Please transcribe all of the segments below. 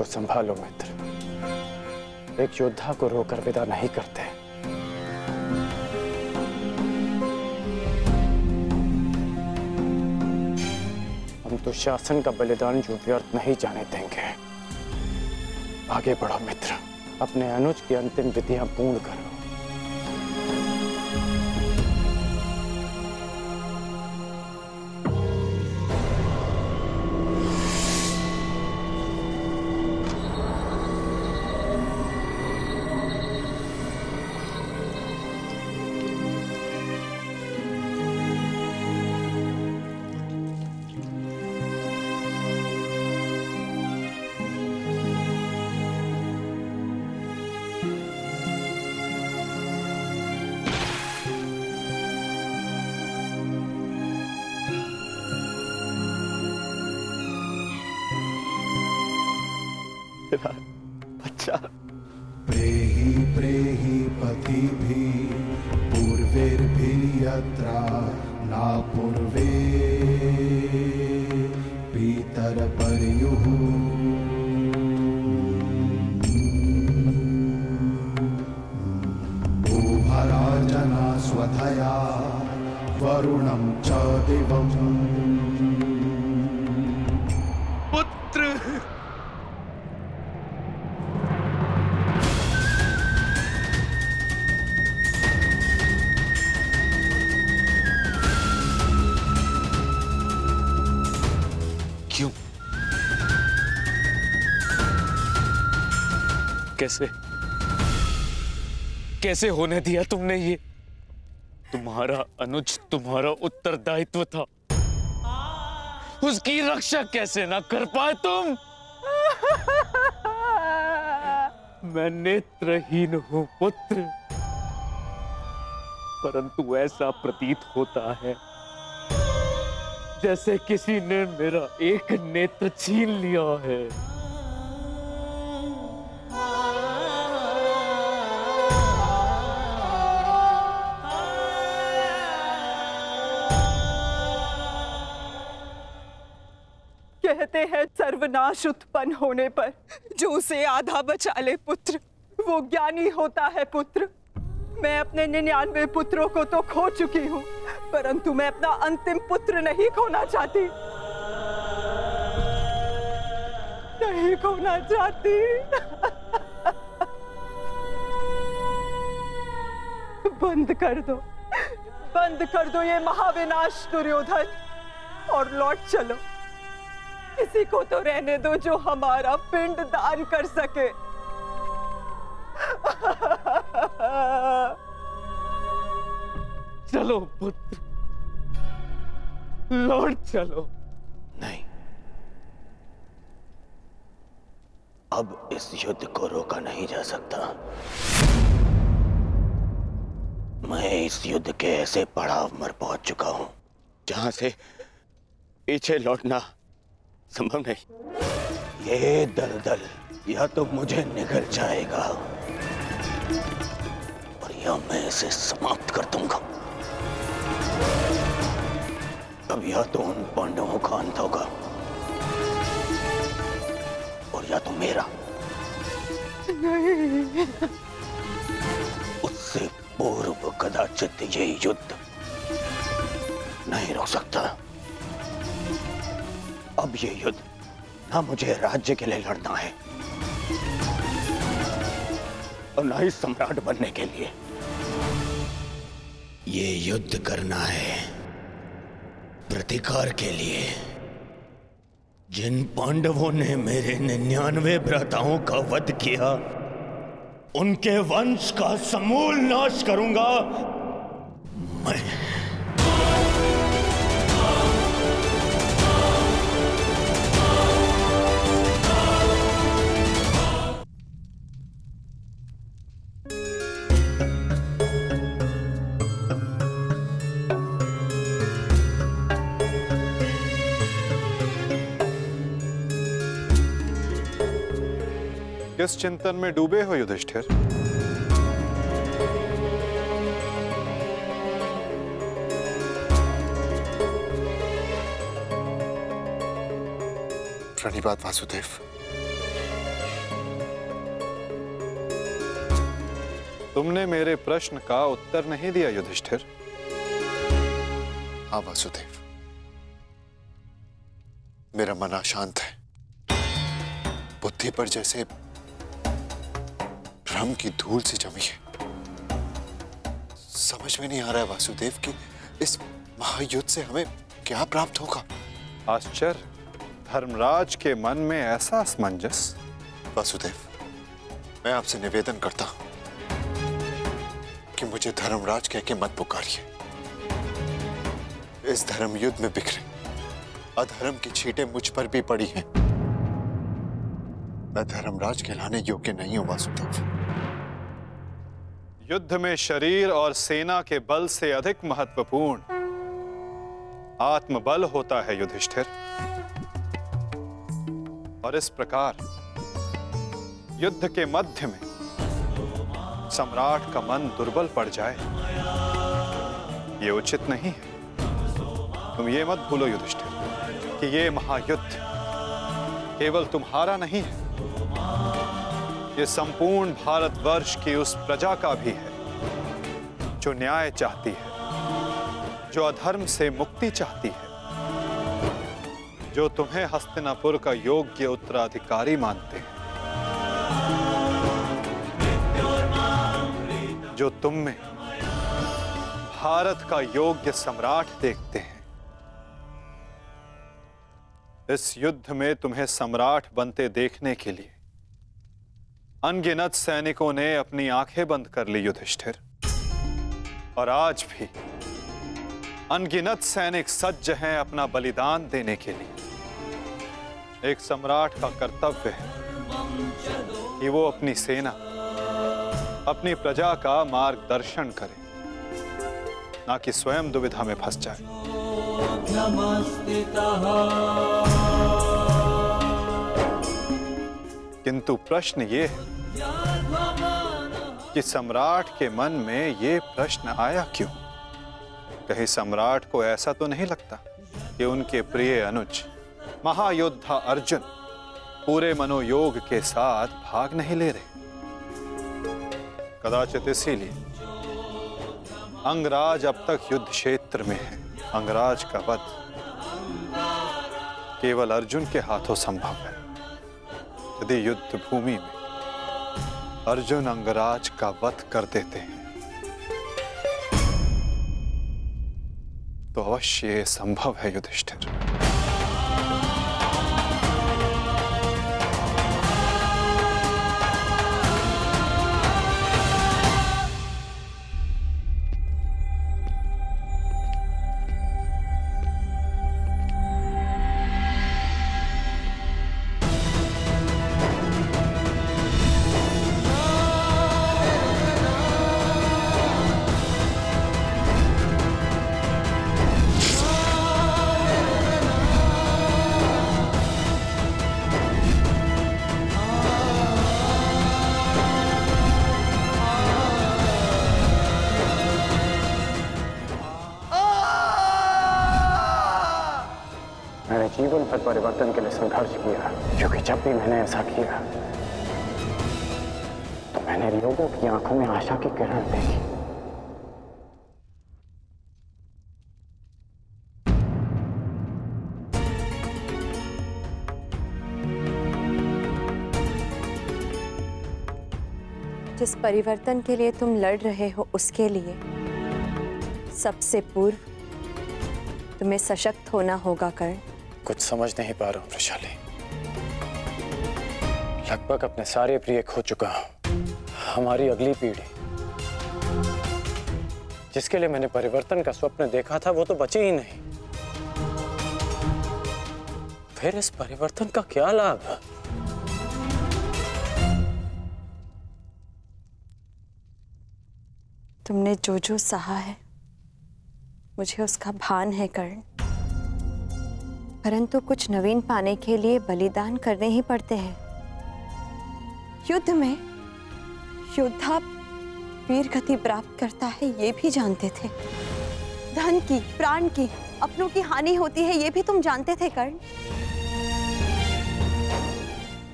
संभालो मित्र। एक योद्धा को रोकर विदा नहीं करते। हम तो शासन का बलिदान जो व्यर्थ नहीं जाने देंगे। आगे बढ़ो मित्र, अपने अनुज की अंतिम विधियां पूर्ण करो। बच्चा प्रेहि प्रेहि पति भी पूर्वेर्भिर्यत्रा ना पूर्वे पीतर पर्युः भूभराजना स्वधया वरुणं च दिवम्। पुत्र क्यों? कैसे होने दिया तुमने ये? तुम्हारा अनुज तुम्हारा उत्तरदायित्व था, उसकी रक्षा कैसे ना कर पाए तुम? मैं नेत्रहीन हूं पुत्र, परंतु ऐसा प्रतीत होता है जैसे किसी ने मेरा एक नेत्र छीन लिया है। कहते हैं सर्वनाश उत्पन्न होने पर जो उसे आधा बचा ले पुत्र, वो ज्ञानी होता है पुत्र। मैं अपने 99 पुत्रों को तो खो चुकी हूँ, परंतु मैं अपना अंतिम पुत्र नहीं खोना चाहती, नहीं खोना चाहती। बंद कर दो ये महाविनाश दुर्योधन, और लौट चलो। किसी को तो रहने दो जो हमारा पिंड दान कर सके। चलो पुत्र, लौट चलो। नहीं, अब इस युद्ध को रोका नहीं जा सकता। मैं इस युद्ध के ऐसे पड़ाव पर पहुंच चुका हूं जहां से पीछे लौटना संभव नहीं। ये दलदल या तो मुझे निगल जाएगा और या मैं इसे समाप्त कर दूंगा। अब या तो उन पांडवों का अंत होगा और या तो मेरा। नहीं, उससे पूर्व कदाचित ये युद्ध नहीं रुक सकता। अब ये युद्ध ना मुझे राज्य के लिए लड़ना है और ना ही सम्राट बनने के लिए। ये युद्ध करना है प्रतिकार के लिए। जिन पांडवों ने मेरे 99 भ्राताओं का वध किया, उनके वंश का समूल नाश करूंगा मैं। किस चिंतन में डूबे हो युधिष्ठिर? प्रणिपात वासुदेव। तुमने मेरे प्रश्न का उत्तर नहीं दिया युधिष्ठिर। हाँ वासुदेव, मेरा मन अशांत है। बुद्धि पर जैसे भ्रम की धूल सी जमी है। समझ में नहीं आ रहा है वासुदेव कि इस महायुद्ध से हमें क्या प्राप्त होगा। आश्चर्य, धर्मराज के मन में ऐसा असमंजस। वासुदेव, मैं आपसे निवेदन करता हूं कि मुझे धर्मराज कह के मत पुकारिए। इस धर्म युद्ध में बिखरे अधर्म की छींटें मुझ पर भी पड़ी हैं। मैं धर्मराज कहलाने योग्य नहीं हूं वासुदेव। युद्ध में शरीर और सेना के बल से अधिक महत्वपूर्ण आत्मबल होता है युधिष्ठिर। और इस प्रकार युद्ध के मध्य में सम्राट का मन दुर्बल पड़ जाए, ये उचित नहीं है। तुम ये मत भूलो युधिष्ठिर कि ये महायुद्ध केवल तुम्हारा नहीं है, ये संपूर्ण भारतवर्ष की उस प्रजा का भी है जो न्याय चाहती है, जो अधर्म से मुक्ति चाहती है, जो तुम्हें हस्तिनापुर का योग्य उत्तराधिकारी मानते हैं, जो तुम में भारत का योग्य सम्राट देखते हैं। इस युद्ध में तुम्हें सम्राट बनते देखने के लिए अनगिनत सैनिकों ने अपनी आंखें बंद कर ली युधिष्ठिर। और आज भी अनगिनत सैनिक सज्ज हैं अपना बलिदान देने के लिए। एक सम्राट का कर्तव्य है कि वो अपनी सेना, अपनी प्रजा का मार्गदर्शन करे, ना कि स्वयं दुविधा में फंस जाए। किंतु प्रश्न ये है कि सम्राट के मन में ये प्रश्न आया क्यों? कहीं सम्राट को ऐसा तो नहीं लगता कि उनके प्रिय अनुज महायोद्धा अर्जुन पूरे मनोयोग के साथ भाग नहीं ले रहे? कदाचित इसीलिए अंगराज अब तक युद्ध क्षेत्र में है। अंगराज का वध केवल अर्जुन के हाथों संभव है। यदि युद्ध भूमि में अर्जुन अंगराज का वध कर देते हैं तो अवश्य ये संभव है युधिष्ठिर। मैंने जीवन भर परिवर्तन के लिए संघर्ष किया, क्योंकि जब भी मैंने ऐसा किया तो मैंने लोगों की आंखों में आशा की किरण देखी। जिस परिवर्तन के लिए तुम लड़ रहे हो उसके लिए सबसे पूर्व तुम्हें सशक्त होना होगा कर्ण। कुछ समझ नहीं पा रहा हूं वृषाली। लगभग अपने सारे प्रिय खो चुका हूं। हमारी अगली पीढ़ी जिसके लिए मैंने परिवर्तन का स्वप्न देखा था वो तो बची ही नहीं। फिर इस परिवर्तन का क्या लाभ? तुमने जो जो सहा है मुझे उसका भान है कर्ण, परंतु कुछ नवीन पाने के लिए बलिदान करने ही पड़ते हैं। युद्ध में योद्धा वीर गति प्राप्त करता है ये भी जानते थे। धन की, प्राण की, अपनों की हानि होती है ये भी तुम जानते थे कर्ण।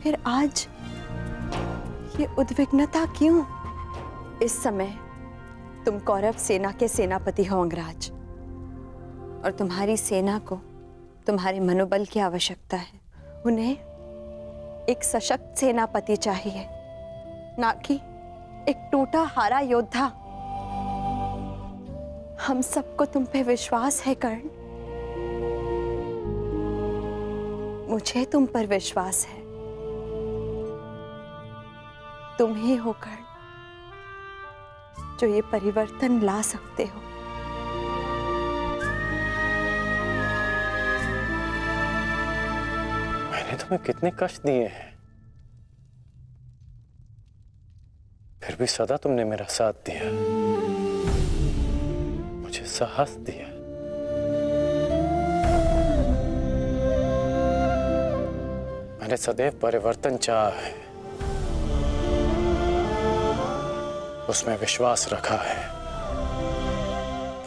फिर आज ये उद्विग्नता क्यों? इस समय तुम कौरव सेना के सेनापति हो अंगराज, और तुम्हारी सेना को तुम्हारे मनोबल की आवश्यकता है। उन्हें एक सशक्त सेनापति चाहिए, ना कि एक टूटा हारा योद्धा। हम सबको तुम पे विश्वास है कर्ण, मुझे तुम पर विश्वास है। तुम ही हो कर्ण जो ये परिवर्तन ला सकते हो। मैंने तुम्हें कितने कष्ट दिए हैं, फिर भी सदा तुमने मेरा साथ दिया, मुझे साहस दिया। मैंने सदैव परिवर्तन चाहा है, उसमें विश्वास रखा है,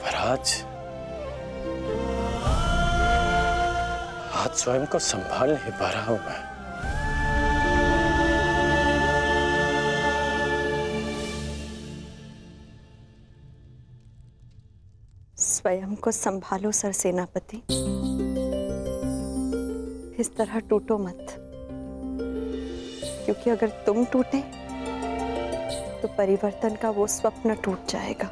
पर आज स्वयं को संभाल नहीं पा रहा हूं मैं। स्वयं को संभालो सरसेनापति, इस तरह टूटो मत, क्योंकि अगर तुम टूटे तो परिवर्तन का वो स्वप्न टूट जाएगा।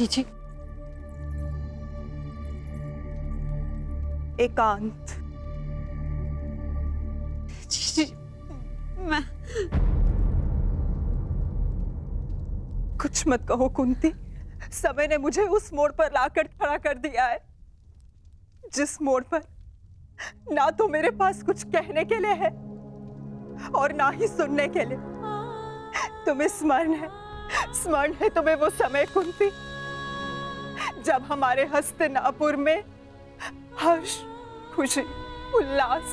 जी एकांत। जी मैं कुछ मत कहो कुंती, समय ने मुझे उस मोड़ पर लाकर खड़ा कर दिया है जिस मोड़ पर ना तो मेरे पास कुछ कहने के लिए है और ना ही सुनने के लिए। तुम्हें स्मरण है तुम्हें वो समय कुंती जब हमारे हस्तिनापुर में हर्ष, खुशी, उल्लास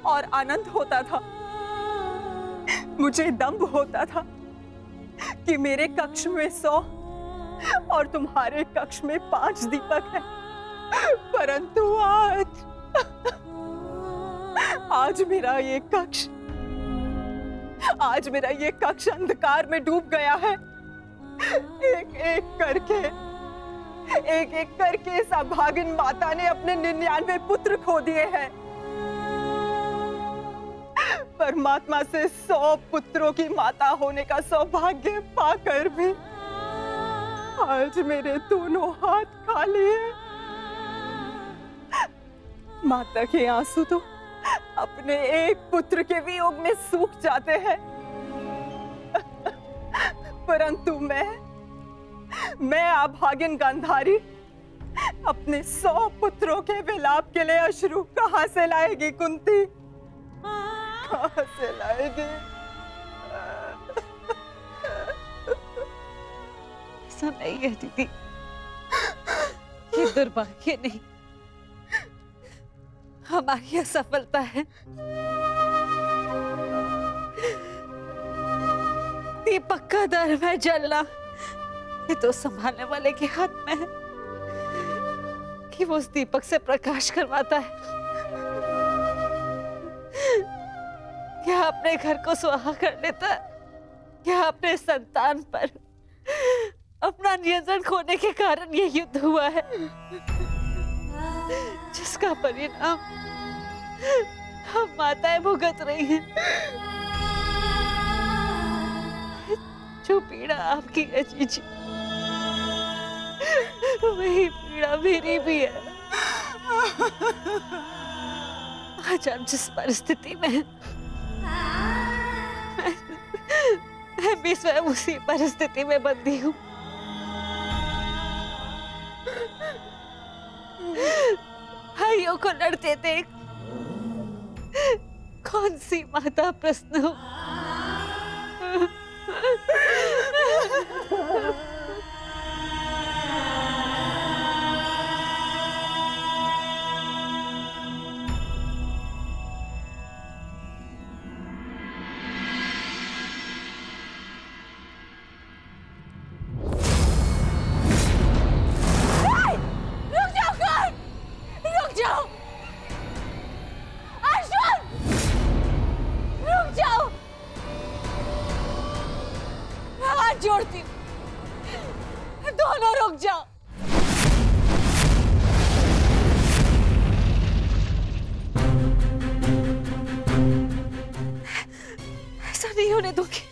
और आनंद होता था। मुझे दंभ होता था कि मेरे कक्ष में 100 और तुम्हारे कक्ष में 5 दीपक हैं, परंतु आज मेरा ये कक्ष अंधकार में डूब गया है। एक एक करके इस अभागिन माता ने अपने 99 पुत्र खो दिए हैं। परमात्मा से 100 पुत्रों की माता होने का सौभाग्य पाकर भी आज मेरे दोनों हाथ खाली हैं। माता के आंसू तो अपने एक पुत्र के वियोग में सूख जाते हैं, परंतु मैं अभागिन गांधारी अपने 100 पुत्रों के विलाप के लिए अश्रु कहां से लाएगी कुंती? कहां से लाएगी? ऐसा नहीं है दीदी, ये दुर्भाग्य नहीं, हमारी असफलता है। दीपक का दर में जलना ये तो संभालने वाले के हाथ में है कि वो उस दीपक से प्रकाश करवाता है क्या अपने घर को सुहा कर लेता है, क्या अपने संतान पर अपना नियंत्रण खोने के कारण ये युद्ध हुआ है जिसका परिणाम हम माताएं भुगत रही हैं। जो पीड़ा आपकी है जीजी, वही पीड़ा मेरी भी है। आज आप जिस परिस्थिति में हैं, मैं भी स्वयं उसी परिस्थिति में बंधी हूँ। भाइयों को लड़ते देख कौन सी माता प्रश्न हो। होने दूंगी।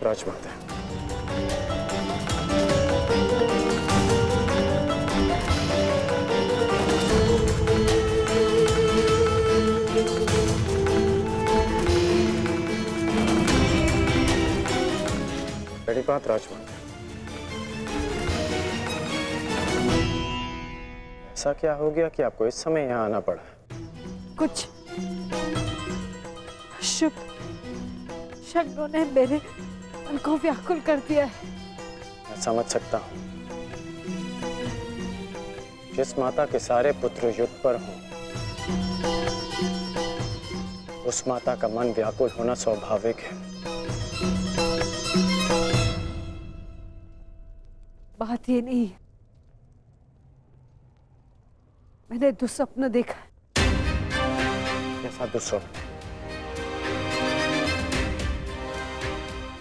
राजमाता, बड़ी बात राजमाता, ऐसा क्या हो गया कि आपको इस समय यहाँ आना पड़ा? कुछ शुभ शब्दों ने मेरे मन को व्याकुल कर दिया है। मैं समझ सकता हूँ। जिस माता के सारे पुत्र युद्ध पर हों, उस माता का मन व्याकुल होना स्वाभाविक है। बात ये नहीं है, मैंने दुस्वप्न देखा। कैसा दुस्वप्न?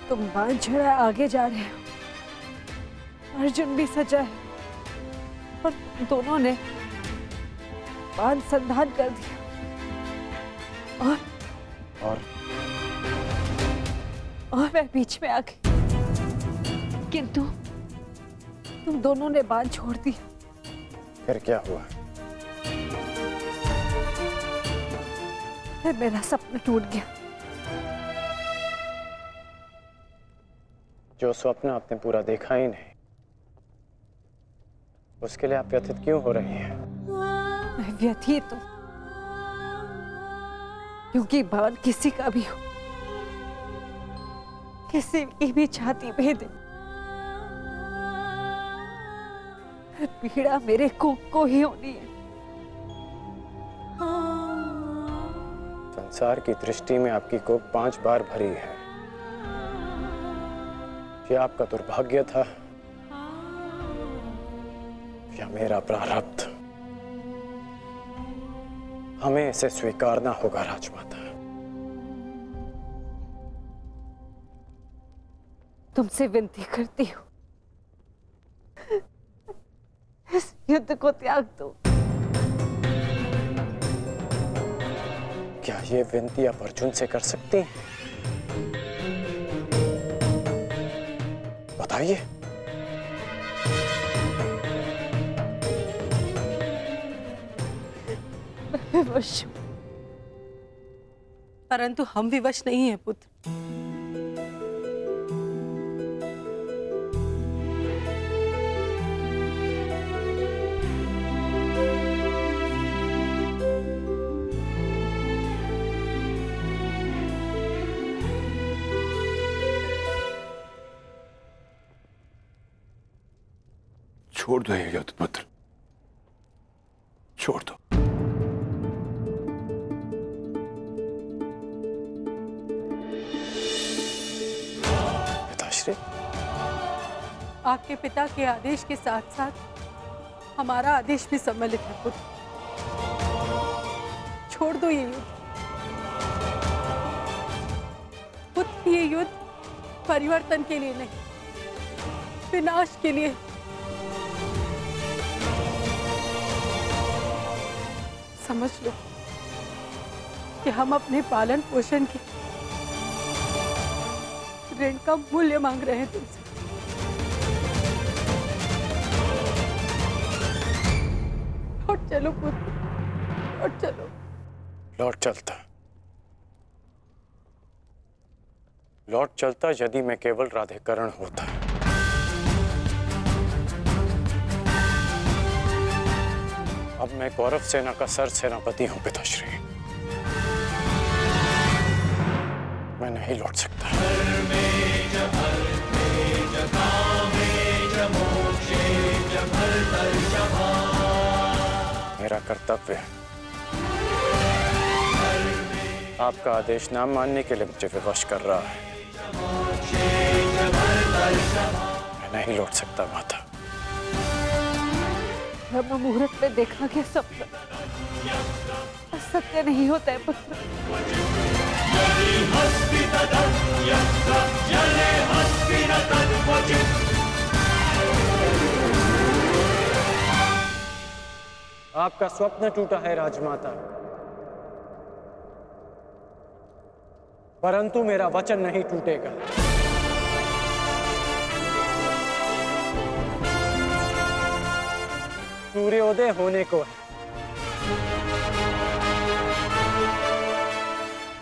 तुम बांध छड़ा आगे जा रहे हो, अर्जुन भी सजा है, पर तुम दोनों ने बांध संधान कर दिया और मैं बीच में आ गई, किंतु तुम दोनों ने बांध छोड़ दिया। फिर क्या हुआ? फिर मेरा सपना टूट गया। जो स्वप्न आपने पूरा देखा ही नहीं, उसके लिए आप व्यथित क्यों हो रही हैं? मैं व्यथित हूं क्योंकि बाण किसी का भी हो, किसी की भी छाती भेदे, पीड़ा मेरे को ही होनी है। संसार की दृष्टि में आपकी कोख 5 बार भरी है। यह आपका दुर्भाग्य था या मेरा प्रारब्ध? हमें इसे स्वीकारना होगा राजमाता। तुमसे विनती करती हूँ, इस युद्ध को त्याग दो। क्या ये विनती आप अर्जुन से कर सकती हैं? बताइए। मैं विवश हूं। परंतु हम विवश नहीं हैं पुत्र। छोड़ दो ये युद्ध पुत्र, छोड़ दो। पिताश्री, आपके पिता के आदेश के साथ साथ हमारा आदेश भी सम्मिलित है पुत्र। छोड़ दो ये युद्ध पुत्र। ये युद्ध परिवर्तन के लिए नहीं, विनाश के लिए। समझ लो कि हम अपने पालन पोषण के ऋण का मूल्य मांग रहे हैं तुमसे। लौट चलो पुत्र, लौट चलो। लौट चलता यदि मैं केवल राधेकरण होता। अब मैं कौरव सेना का सर सेनापति हूं पिताश्री। मैं नहीं लौट सकता। मेरा कर्तव्य आपका आदेश ना मानने के लिए मुझे विवश कर रहा है। मैं नहीं लौट सकता माता। ब्रह्म मुहूर्त में देखा गया सपना सत्य नहीं होता है पुत्र। आपका स्वप्न टूटा है राजमाता, परंतु मेरा वचन नहीं टूटेगा। सूर्योदय होने को है,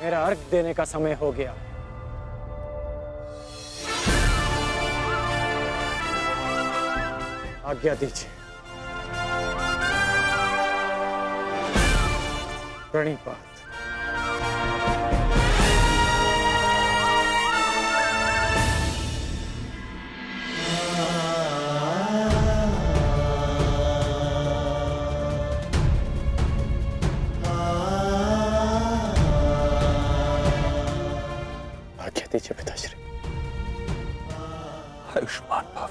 मेरा अर्घ देने का समय हो गया। आज्ञा दीजिए। प्रणिपात। आज्ञा दीजिए पिताश्री। आयुष्मान भव।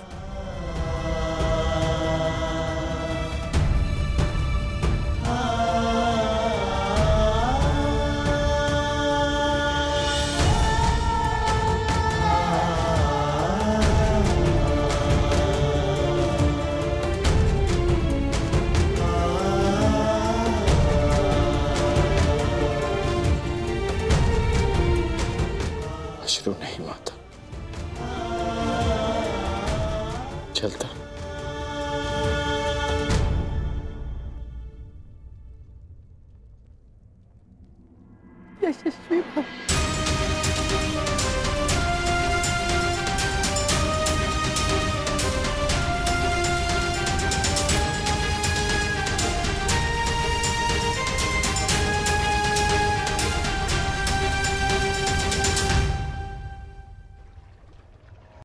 अश्रु नहीं माता, चलता। यशस्वी भव।